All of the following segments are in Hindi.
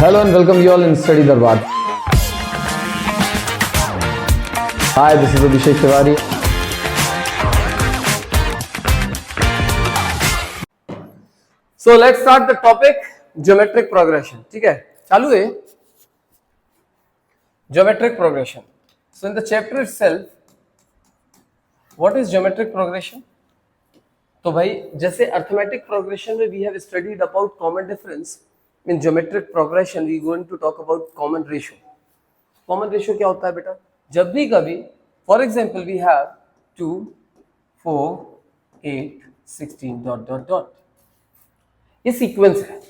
Hello and welcome you all in Study Darbar. Hi, this is Abhishek Tiwari. So let's start the topic geometric progression. ठीक है, चालू है geometric progression. So in the chapter itself, what is geometric progression? तो भाई जैसे arithmetic progression में we have studied about common difference. In geometric progression we going to talk about common ratio. Common ratio क्या होता है बेटा? जब भी कभी, for example we have 2, 4, 8, 16 dot dot dot. ये सीक्वेंस है।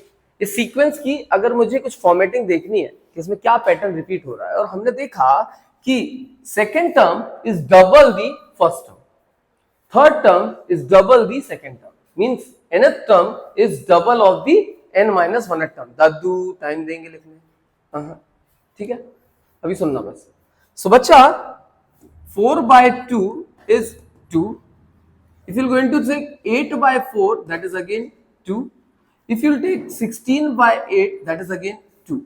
इस सीक्वेंस की अगर मुझे कुछ फॉर्मेटिंग देखनी है कि इसमें क्या पैटर्न रिपीट हो रहा है, और हमने देखा कि second term is double the first term, third term is double the second term, means nth term is double of the n minus one term. Dadu time देंगे लिखने, ठीक है, अभी सुनना बस। सो बच्चा 4/2 is 2. If you're going to take 8/4, that is again 2. If you'll take 16/8, that is again 2.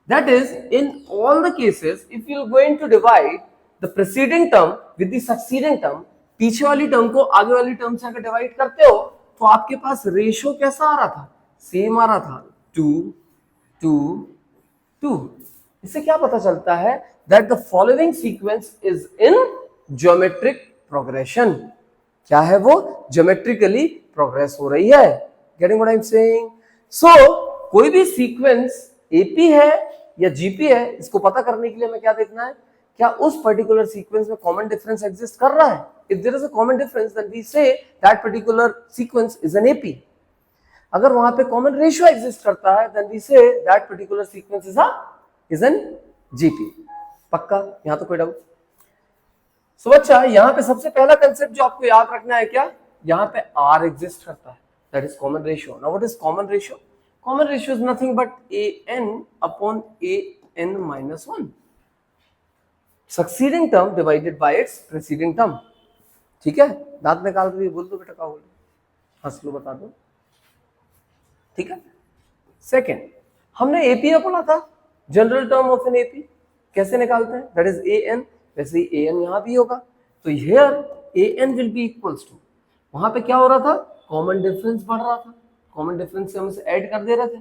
That is, in all the cases, if you're going to divide the preceding term with the succeeding term, पीछे वाली टर्म को आगे वाली टर्म से अगर डिवाइड करते हो तो आपके पास रेशियो कैसा आ रहा था? सेम आ रहा था, 2, 2, 2. इससे क्या पता चलता है? That the following sequence is in geometric progression. क्या है वो? Geometrically progress हो रही है। Getting what I'm saying? So कोई भी सीक्वेंस AP है या GP है, इसको पता करने के लिए हमें क्या देखना है? क्या उस पर्टिकुलर सीक्वेंस में कॉमन डिफरेंस एग्जिस्ट कर रहा है? If there is a common difference, then we say that particular sequence is an AP. अगर वहां पे कॉमन रेशियो एग्जिस्ट करता है, then we say that particular sequence is an GP. पक्का? यहां तो कोई डाउट? सो बच्चा यहाँ पे सबसे पहला कंसेप्ट जो आपको याद रखना है क्या? यहाँ पे R एग्जिस्ट करता है, that is common ratio. Now what is common ratio? Common ratio is nothing but an upon an minus 1, succeeding term divided by it's preceding term. ठीक है, दांत निकाल रही है, बोल दो बेटा, क्या बोल, हंस लो, बता दो, ठीक है। सेकेंड, हमने एपी पढ़ा था, general term of an AP कैसे निकालते हैं, दैट इज an। वैसे ही an यहां भी होगा, तो here an will be equals to, वहां पे क्या हो रहा था? कॉमन डिफरेंस बढ़ रहा था, कॉमन डिफरेंस से हम इसे ऐड कर दे रहे थे।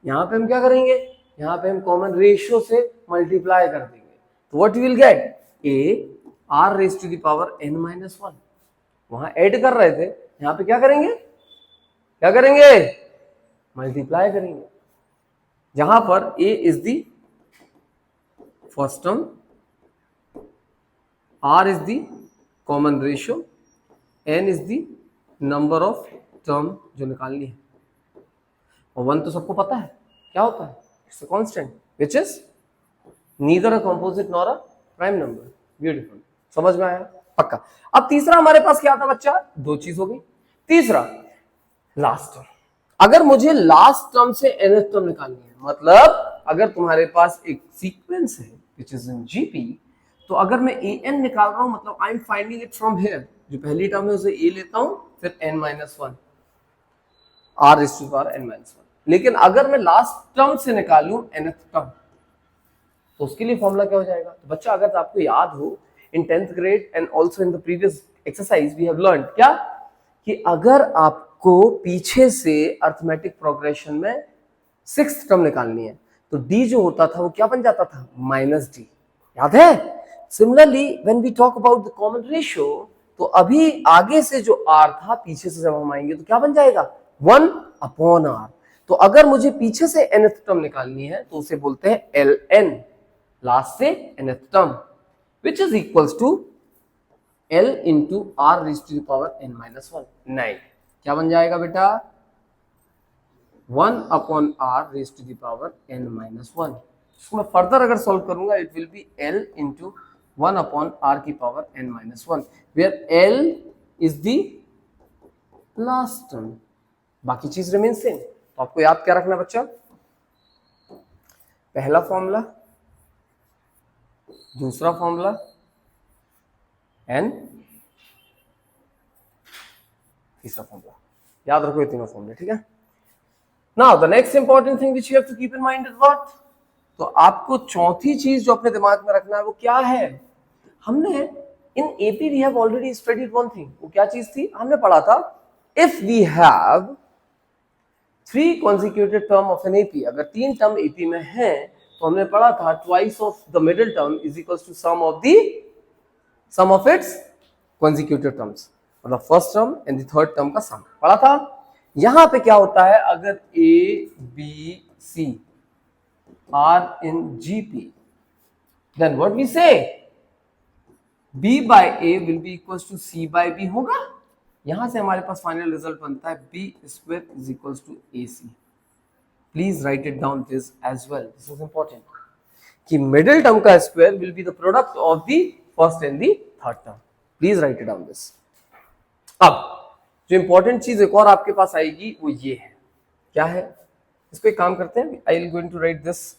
यहां पे हम क्या करेंगे? यहां पे हम कॉमन रेशियो से मल्टीप्लाई कर देंगे, तो what you will get? a r raise to the power n minus 1। वहां ऐड कर रहे थे, यहां पे क्या करेंगे? क्या करेंगे? मल्टीप्लाई करेंगे। जहां पर a is the first term, R is the common ratio, N is the number of term जो निकालनी है, और 1 तो सबको पता है क्या होता है, it's a constant which is neither a composite nor a prime number. Beautiful, समझ में आया? पक्का। अब तीसरा हमारे पास क्या था बच्चा? दो चीज हो गई। तीसरा, लास्ट टर्म। अगर मुझे लास्ट टर्म से nth टर्म निकालनी है, मतलब अगर तुम्हारे पास एक सीक्वेंस है which is in GP, तो अगर मैं an निकाल रहा हूं, मतलब I am finding it from here, जो पहली टर्म है उसे a लेता हूं, फिर n minus 1, r is to power n minus 1। लेकिन अगर मैं लास्ट टर्म से निकालूं nth टर्म, तो उसके लिए फॉर्मूला क्या हो जाएगा? तो बच्चा अगर आपको याद हो, in 10th grade and also in the previous exercise we have learn क्या, कि अगर आपको पीछे से अर्थमेटिक प्रोग्रेशन में 6th टर्म निकालनी है, तो d जो होता था वो क्या बन जाता था? माइनस d, याद है? Similarly when we talk about the common ratio, तो अभी आगे से जो r था, पीछे से जब हम आएंगे तो क्या बन जाएगा? 1 अपॉन r। तो अगर मुझे पीछे से nth टर्म निकालनी है तो उसे बोलते हैं ln, लास्ट से nth term, which is equals to l into r raised to the power n minus 1, 9। क्या बन जाएगा बेटा? 1 upon r raised to the power n minus 1। इसको मैं फर्दर अगर सॉल्व करूंगा, it will be l into 1 upon r की power n minus 1, where l is the last term, बाकी चीज रिमेन सेम। तो आपको याद क्या रखना बच्चा? पहला फॉर्मूला, दूसरा फॉर्मूला, एंड तीसरा फॉर्मूला। याद रखो ये तीनों फॉर्मूले, ठीक है। Now the next important thing which you have to keep in mind is what? तो आपको चौथी चीज जो अपने दिमाग में रखना है वो क्या है? हमने इन AP we have already studied one thing. वो क्या चीज थी? हमने पढ़ा था if we have 3 consecutive term of an AP, अगर 3 टर्म AP में है तो हमने पढ़ा था twice of the middle term is equals to sum of its consecutive terms, मतलब first term and the third term का सम पढ़ा था। यहां पे क्या होता है, अगर A B C are in GP then what we say B by A will be equals to C by B होगा। यहां से हमारे पास फाइनल रिजल्ट बनता है B square is equals to AC। Please write it down this as well, this is important कि मिडिल टर्म का square will be the product of the first and the third term. Please write it down this. अब जो इंपॉर्टेंट चीज एक और आपके पास आएगी वो ये है, क्या है, इस पे काम करते हैं। I will going to write this.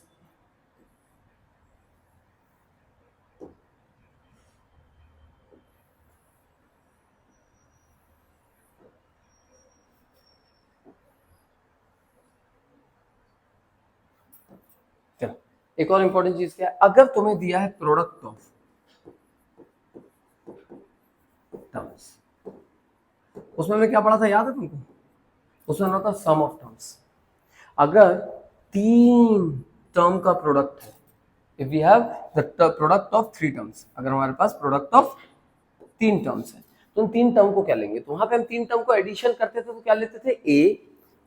चलो एक और इंपॉर्टेंट चीज क्या है, अगर तुम्हें दिया है प्रोडक्ट ऑफ टर्म्स, उसमें मैं क्या पढ़ा था याद है तुमको, उसमें पढ़ा था सम ऑफ टर्म्स। अगर 3 टर्म का प्रोडक्ट है, if we have the product of 3 terms, अगर हमारे पास प्रोडक्ट ऑफ 3 टर्म्स है तो उन 3 टर्म को क्या लेंगे, तो वहां पे हम 3 टर्म को एडिशन करते थे तो क्या लेते थे,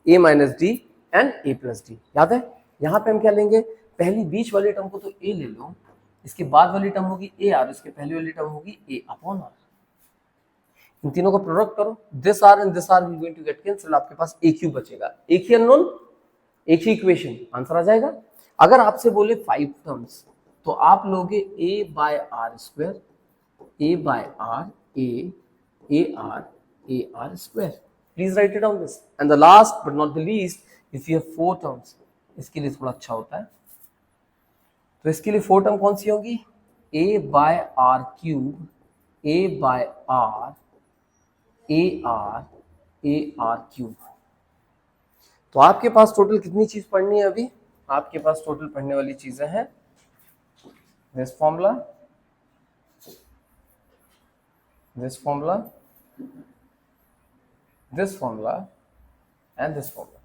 a minus D and a plus D, याद है। यहाँ पे हम क्या लेंगे, पहली बीच वाली टर्म को तो a ले लो, इसके बाद वाली टर्म होगी a आर, इसके पहली वाली टर्म होगी a अपॉन आर। इन तीनों का प्रोडक्ट करो, this R and this R will going to get cancel, आपके पास एक ही बचेगा, एक ही अननोन, एक ही इक्वेशन, आंसर आ जाएगा। अगर आपसे बोले 5 टर्म्स तो आप लोगे a by R square, a by R, a R square. Please write it down this. And the last but not the least, if you have 4 terms, इसके लिए थोड़ा अच्छा होता है, तो इसके लिए 4 टर्म कौन सी होगी, a by R cube, a by R, a R cube. तो आपके पास टोटल कितनी चीज पढ़नी है अभी, आपके पास टोटल पढ़ने वाली चीजें हैं this formula, this formula, this formula and this formula.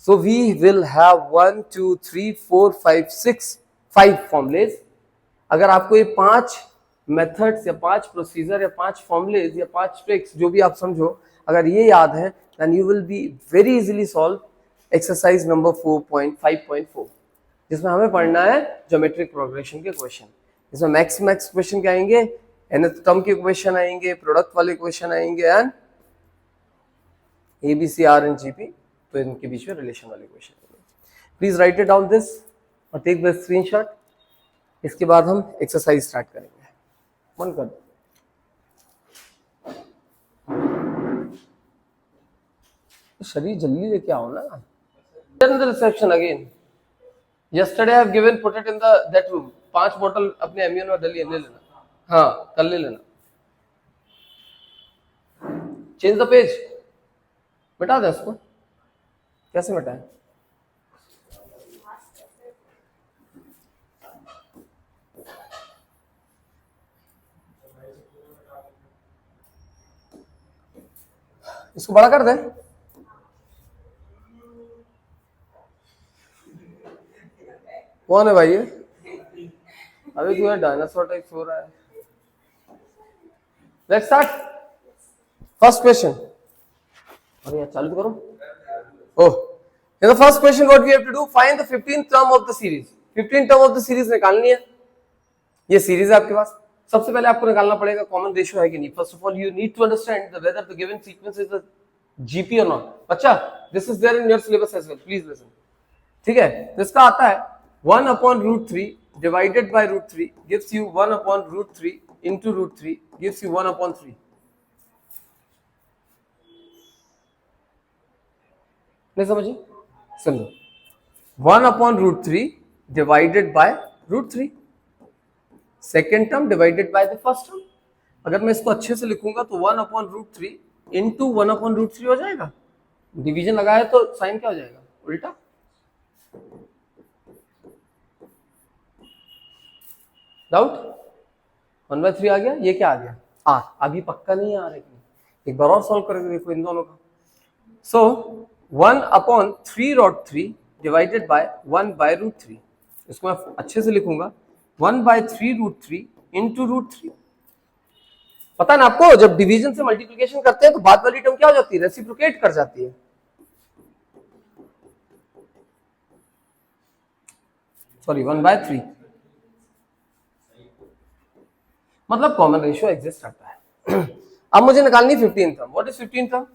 So we will have 1 2 3 4 5 6 5 formulas। अगर आपको ये 5 मेथड्स या 5 प्रोसीजर या 5 फॉर्मुलेज या 5 ट्रिक्स जो भी आप समझो, अगर ये याद है then you will be very easily solve exercise number 4.5.4, जिसमें हमें पढ़ना है ज्योमेट्रिक प्रोग्रेशन के क्वेश्चन। इसमें मैक्स क्वेश्चन क्या आएंगे, nth टर्म के क्वेश्चन आएंगे, प्रोडक्ट वाले क्वेश्चन आएंगे and ABC R and GP, तो इनके बीच में रिलेशन वाले क्वेश्चन आएंगे। Please write it down this और टेक द स्क्रीनशॉट। इसके बाद हम एक्सरसाइज स्टार्ट करेंगे। बंद कर दो। शरीर जल्दी लेके आओ ना। In the reception again. Yesterday I have given, put it in that room. 5 बोतल अपने एमियन और डली ले लेना, हाँ कल ले लेना। चेंज द पेज, मिटा दे इसको। कैसे मिटाएं, इसको बड़ा कर दे। कौन है भाई ये, अभी तू डायनासोर टाइप सो रहा है। Let's start. फर्स्ट क्वेश्चन, अरे यार चालू करो। Oh, in the first question what we have to do, find the 15th term of the series. 15 term of the series निकालनी है। ये सीरीज है आपके पास। सबसे पहले आपको निकालना पड़ेगा कॉमन रेशियो है कि नहीं। First of all you need to understand the whether the given sequence is the GP और नॉट। अच्छा, this is there in your syllabus as well, please listen. ठीक है, तो इसका आता है 1 upon root 3 divided by root 3 gives you 1 upon root 3 into root 3 gives you 1 upon 3। नहीं समझे, सुनो। 1 upon root 3 divided by root 3, second term divided by the first term. अगर मैं इसको अच्छे से लिखूंगा तो 1 upon root 3 into 1 upon root 3 हो जाएगा। डिवीजन लगाया तो साइन क्या हो जाएगा, उल्टा। डाउट? 1/3 आ गया, ये क्या आ गया? आर। अभी पक्का नहीं आ रहा है, एक बार और सॉल्व करेंगे, देखो इन दोनों का। सो 1/3√3 डिवाइडेड बाय 1/√3, इसको मैं अच्छे से लिखूंगा 1/3√3 इंटू √3। पता ना आपको, जब डिवीजन से मल्टीप्लिकेशन करते हैं तो बाद वाली टर्म क्या हो जाती है? रेसिप्रोकेट कर जाती है। सॉरी 1/3, मतलब कॉमन रेशियो एग्जिस्ट करता है। अब मुझे निकालनी 15 term. What is 15 term?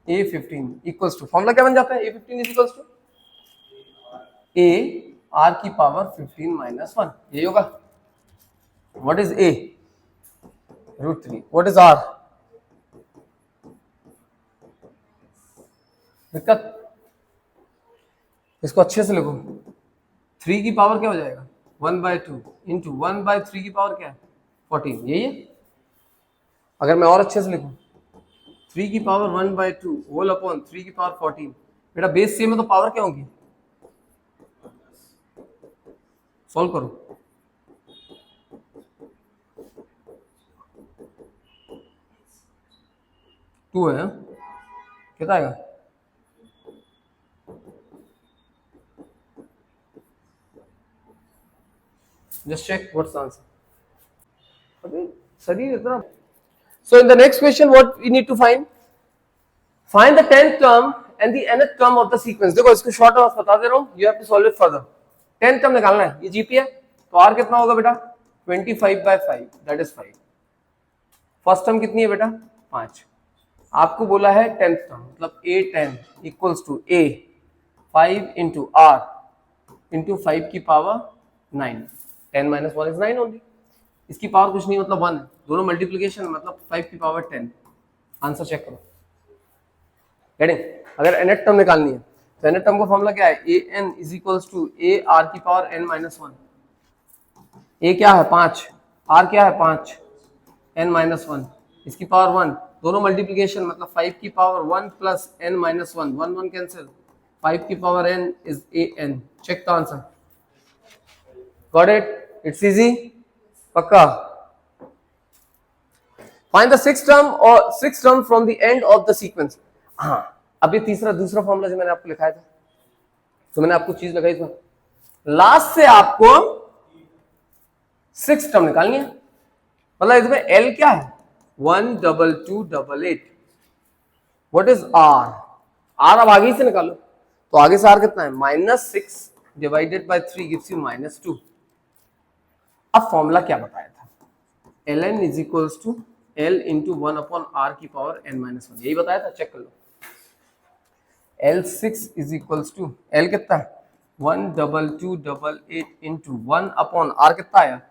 A15 equals to, formula क्या बन जाता है? A15 is equals to A R की पावर 15 माइनस 1, यही होगा। What is A? √3। What is R? दिक्कत? इसको अच्छे से लिखो, 3 की पावर क्या हो जाएगा? 1/2 इंटू 1/3 की पावर क्या है? 14, यही है। अगर मैं और अच्छे से लिखूं 3 की पावर 1/2 होल अपॉन 3 की पावर 14, बेटा बेस सेम है तो पावर क्या होगी? सॉल्व करो। टू है, कितना आएगा? Just check what's the answer. अबे शरीर इतना। So in the next question, what we need to find? Find the 10th term and the nth term of the sequence. देखो इसको शॉर्ट आंसर बता दे रहा हूँ, you have to solve it further. 10th term निकालना है, ये GP है, तो R कितना होगा बेटा? 25/5, that is 5. फर्स्ट टर्म कितनी है बेटा? 5. आपको बोला है 10th टर्म, मतलब A10 equals to A 5 into R into 5 की पावर 9. 10 minus 1 is 9 only. इसकी पावर कुछ नहीं, मतलब 1 है, दोनों मल्टीप्लीकेशन मतलब 5 की पावर 10। आंसर चेक करो। गेटिंग? अगर nth टर्म निकालनी है तो nth टर्म का फॉर्मूला क्या है? an is equals to a r की पावर n माइनस 1। a क्या है? 5, r क्या है? 5, n माइनस 1, इसकी पावर 1, दोनों मल्टीप्लीकेशन मतलब 5 की power 1 plus n minus 1, 1 1 cancel, 5 की power n is an। Check the answer. Got it? It's easy, पक्का। Find the sixth term from the end of the sequence. हाँ, अब ये दूसरा फॉर्मूला जो मैंने आपको लिखाया था, तो मैंने आपको चीज लगाई था, लास्ट से आपको 6 टर्म निकालनी है। मतलब इसमें L क्या है? 1/2/8। What is R? R अब आगे से निकालो, तो आगे से R कितना है? -6 डिवाइडेड बाय 3 गिव्स यू -2। अब फॉर्मूला क्या बताया था? ln is equals to L into 1/r की पावर n माइनस 1, यही बताया था, चेक कर लो। L6 is equals to L कितना है? 1/2/8 इंटू 1/r कितना आया?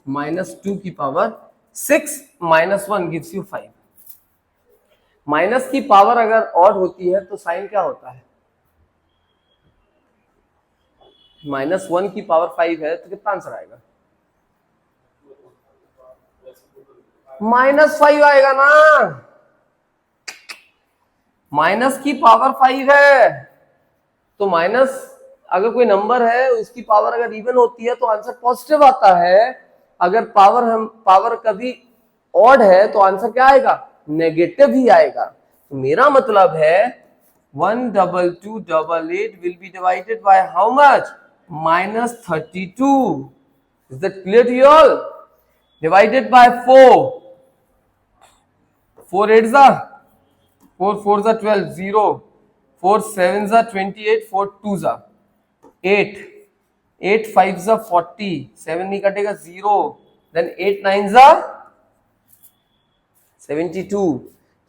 -2 की power 6 minus 1 gives you 5। Minus की पावर अगर ऑड होती है तो साइन क्या होता है? -1 की पावर 5 है तो कितना आंसर आएगा? -5 आएगा ना। माइनस की पावर 5 है तो माइनस, अगर कोई नंबर है उसकी पावर अगर इवन होती है तो आंसर पॉजिटिव आता है। अगर पावर कभी ऑड है तो आंसर क्या आएगा? नेगेटिव ही आएगा। तो मेरा मतलब है 1/2/8 will be divided by how much? -32। Is that clear to you all? Divided by 4, 4 8 जा 4 4 जा 12, 0, 4 7 जा 28, 4 2 जा 8, 8 5 जा 40, 7 नहीं कटेगा 0, देन 8 9 जा 72।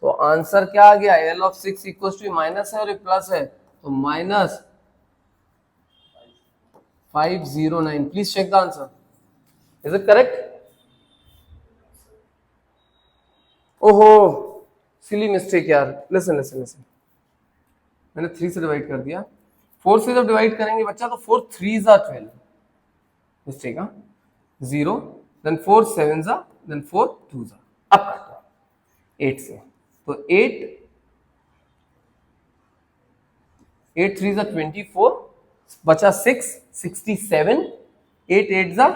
तो आंसर क्या आ गया? L of 6 equals to minus है और प्लस है, तो -509। Please check the answer, is it correct? ओहो, सिली मिस्टेक यार। लिसन लिसन लिसन, मैंने 3 से डिवाइड कर दिया, 4 से जब डिवाइड करेंगे बच्चा तो 4 3 जा 12, मिस्टेक, 0, देन 4 7 जा, देन 4 2 जा। अब काटो 8 से, तो 8 8 3 जा 24, बचा 6 67, 8 8 जा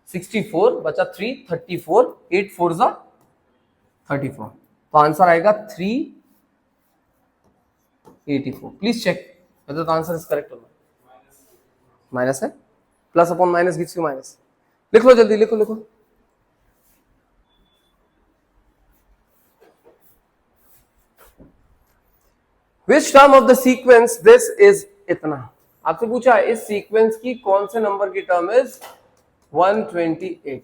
64, बचा 3 34, 8 4 जा 34। तो आंसर आएगा 384। Please check whether the answer is correct or not। Minus है, plus upon minus gives you minus. लिख लो जल्दी, लिखो लिखो। Which term of the sequence this is इतना। आपसे पूछा इस सीक्वेंस की कौन से नंबर की टर्म इज 128।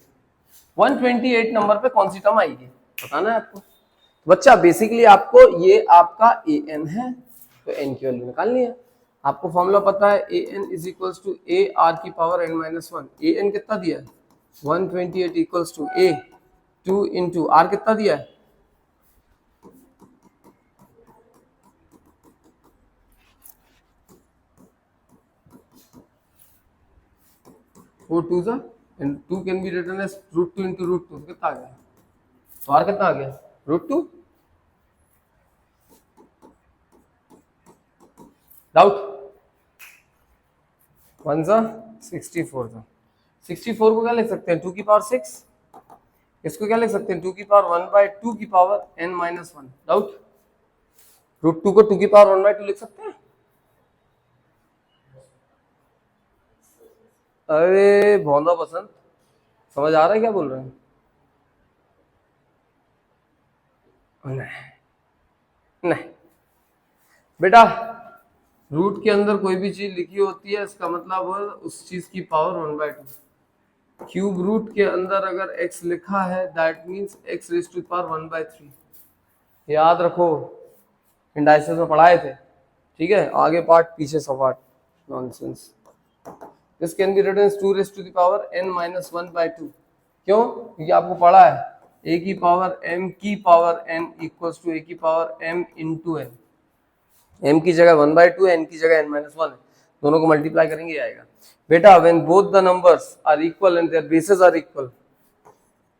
128 नंबर पे कौन सी टर्म आएगी बताना है आपको। बच्चा बेसिकली आपको ये आपका ए एन है, तो एन की वैल्यू निकालनी है। आपको फॉर्मूला पता है A N is equals to A R की power N minus one. A N कितना दिया है 128 equals to A 2 into R कितना दिया है 4 2 जा and 2 can be written as √2 into √2। कितना आ गया, तो आर कितना आ गया √2। डाउट 1 जा 64 जा 64 को क्या लिख सकते हैं 2 की पावर 6। इसको क्या लिख सकते हैं 2 की पावर 1 बाय 2 की पावर n माइनस 1। डाउट √2 को 2 की पावर 1 बाय 2 लिख सकते हैं। अरे भौंदा पसंद, समझ आ रहा है क्या बोल रहे हैं। नहीं बेटा, रूट के अंदर कोई भी चीज लिखी होती है इसका मतलब उस चीज की पावर 1/2। क्यूब रूट के अंदर अगर x लिखा है that means x raise to power 1/3। याद रखो, इंडाइसिस में पढ़ाए थे, ठीक है। आगे पार्ट पीछे सपाट, nonsense. This can be written as 2 raise to the power n minus 1/2। क्यों, क्योंकि आपको पढ़ा है a की पावर m की power n equals to a की power m into n। m की जगह 1/2 है, n की जगह n माइनस 1 है, दोनों को मल्टीप्लाई करेंगे आएगा। बेटा when both the numbers are equal and their bases are equal,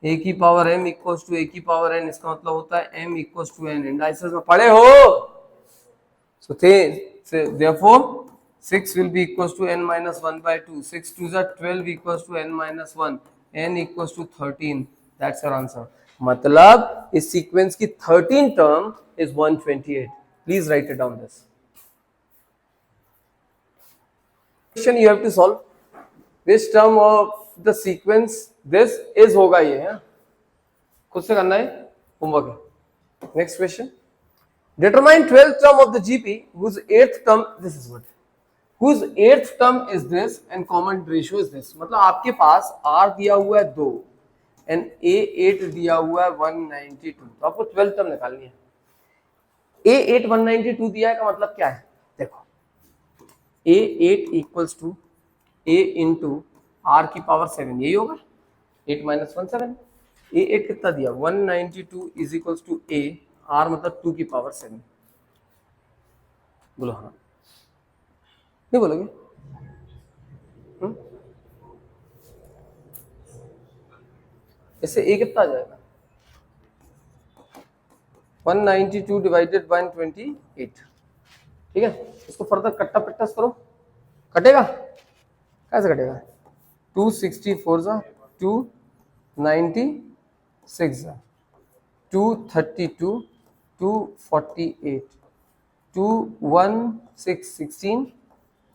a की power m equals to a की पावर n, इसका मतलब होता है m equals to n। Indices में पढ़े हो, सो therefore 6 will be equals to n minus 1/2। 6 2 are 12 equals to n minus 1, n equals to 13। That's your answer। मतलब इस सीक्वेंस की 13 term is 128। Please write it down this question you have to solve। Which term of the sequence this is होगा ये है, खुद से करना है, होमवर्क है। Next question, determine 12th term of the GP whose 8th term this is what, whose 8th term is this and common ratio is this। मतलब आपके पास R दिया हुआ है 2 and A8 दिया हुआ है 192, तो आपको 12th टर्म निकालनी है। A8 192 दिया है का मतलब क्या है, देखो A8 equals to A into R की पावर 7, यही होगा 8 माइनस 1 7। A8 कितना दिया 192 is equals to A, R मतलब 2 की पावर 7। बोलो हाँ, नहीं बोलोगे? इससे A कितना आ जाएगा 192 डिवाइडेड बाय 28। ठीक है, इसको फर्दर कट्टा पिट्टा करो, कटेगा कैसे कटेगा 264 जा 296 जा 232 248 216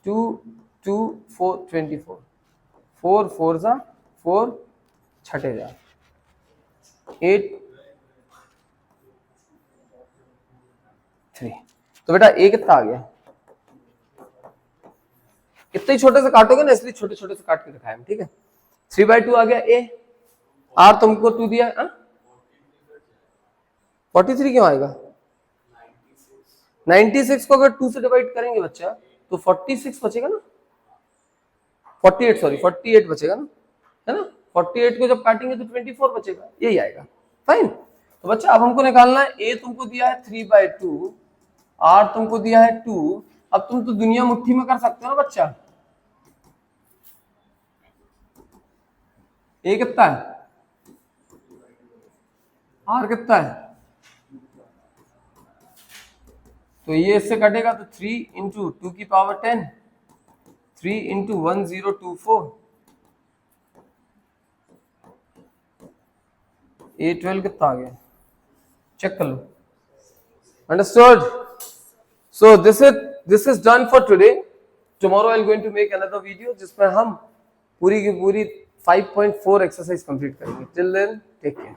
224 24 4 4 जा 4 छठे जा 8 3। तो बेटा ए कितना आ गया, इतने ही छोटे से काटोगे ना, इसलिए छोटे छोटे से काट के दिखाया, ठीक है। 3/2 आ गया ए, आर तुमको 2 दिया, 43 क्यों आएगा 96 को अगर 2 से डिवाइड करेंगे बच्चा तो 46 बचेगा ना, 48 सॉरी 48 बचेगा ना, है ना। 48 को जब काटेंगे तो 24 बचेगा, यही आएगा। फाइन। तो बच्चा अब हमको निकालना है, ए तुमको दिया है 3/2, आर तुमको दिया है 2। अब तुम तो दुनिया मुट्ठी में कर सकते हो ना बच्चा। ए कितना है, आर कितना है, तो ये इससे कटेगा तो 3 इंटू 2 की पावर 10, 3 इंटू 1024, 812 कितना आ गया, चेक कर लो। Understood? So this is done for today. Tomorrow I am going to make another video जिसमें हम पूरी की पूरी 5.4 एक्सरसाइज कंप्लीट करेंगे। Till then take care.